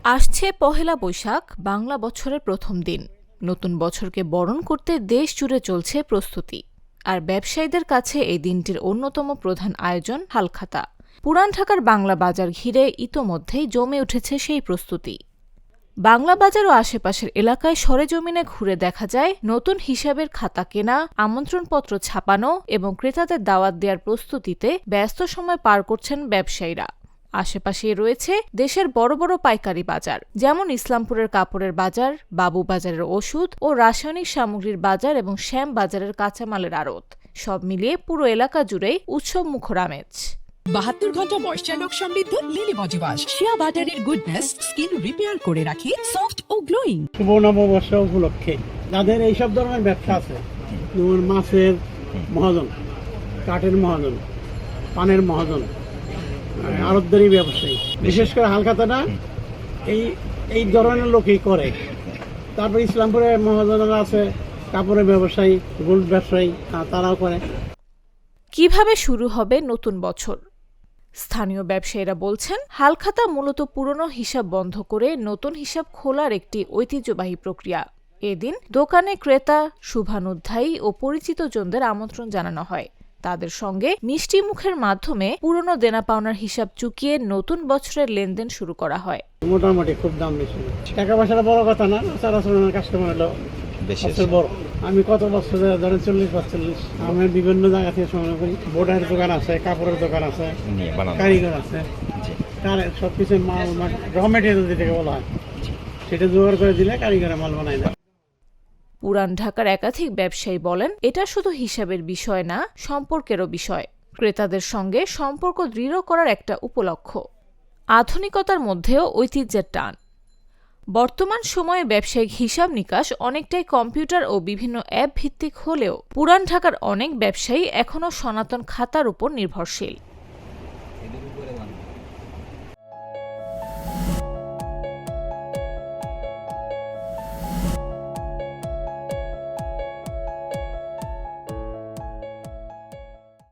আসছে পহেলা বৈশাখ, বাংলা বছরের প্রথম দিন। নতুন বছরকে বরণ করতে দেশ জুড়ে চলছে প্রস্তুতি। আর ব্যবসায়ীদের কাছে এই দিনটির অন্যতম প্রধান আয়োজন হালখাতা। পুরান ঢাকার বাংলা বাজার ঘিরে ইতোমধ্যেই জমে উঠেছে সেই প্রস্তুতি। বাংলা বাজার ও আশেপাশের এলাকায় সরেজমিনে ঘুরে দেখা যায় নতুন হিসাবের খাতা কেনা, আমন্ত্রণপত্র ছাপানো এবং ক্রেতাদের দাওয়াত দেওয়ার প্রস্তুতিতে ব্যস্ত সময় পার করছেন ব্যবসায়ীরা। আশেপাশেই রয়েছে দেশের বড় বড় পাইকারি বাজার, যেমন ইসলামপুরের কাপড়ের বাজার, বাবু বাজারের ওষুধ ও রাসায়নিক সামগ্রীর বাজার এবং শ্যাম বাজারের কাঁচামালের আড়ত। সব মিলিয়ে পুরো এলাকা জুড়েই উৎসবমুখর আমেজ। 72 ঘন্টা ময়েশ্চার লক সমৃদ্ধ লিলি বডি ওয়াশ, শিয়া বাটারের গুডনেস স্কিন রিপেয়ার করে রাখে সফট ও গ্লোয়িং। শুভ নববর্ষ উপলক্ষে যাদের এইসব ধরনের ব্যবসা আছে, যেমন মাছের মহাজন, কাঠের মহাজন, পানের মহাজন, আড়তদারি ব্যবসায়ী, বিশেষ করে হালখাতাটা এই ধরনের লোকই করে। তারপর ইসলামপুরে মহাজনরা আছে, কাপড়ের ব্যবসায়ী, গোল্ড ব্যবসায়ী, তারাও করে। কিভাবে শুরু হবে নতুন বছর? স্থানীয় ব্যবসায়ীরা বলছেন, হালখাতা মূলত পুরনো হিসাব বন্ধ করে নতুন হিসাব খোলার একটি ঐতিহ্যবাহী প্রক্রিয়া। এদিন দোকানে ক্রেতা, শুভানুধ্যায়ী ও পরিচিতজনদের আমন্ত্রণ জানানো হয়। তাদের সঙ্গে মিষ্টি মুখের মাধ্যমে পুরনো দেনা পাওনার হিসাব চুকিয়ে নতুন বছরের লেনদেন শুরু করা হয়। মোটামুটি খুব দাম বেশি, টাকা পয়সাটা বড় কথা না, কাস্টমার হলো বড়। আমি কত বছর ধরেন 40-45 আমি বিভিন্ন জায়গা থেকে সংগ্রহ করি। বোর্ডের দোকান আছে, কাপড়ের দোকান আছে, কারিগর আছে, সবকিছু মাল র মেটেরিয়াল যেটাকে বলা হয় সেটা জোগাড় করে দিলে কারিগরের মাল বানায় দেয়। পুরান ঢাকার একাধিক ব্যবসায়ী বলেন, এটা শুধু হিসাবের বিষয় না, সম্পর্কেরও বিষয়। ক্রেতাদের সঙ্গে সম্পর্ক দৃঢ় করার একটা উপলক্ষ। আধুনিকতার মধ্যেও ঐতিহ্যের টান। বর্তমান সময়ে ব্যবসায়িক হিসাব নিকাশ অনেকটাই কম্পিউটার ও বিভিন্ন অ্যাপ ভিত্তিক হলেও পুরান ঢাকার অনেক ব্যবসায়ী এখনও সনাতন খাতার উপর নির্ভরশীল।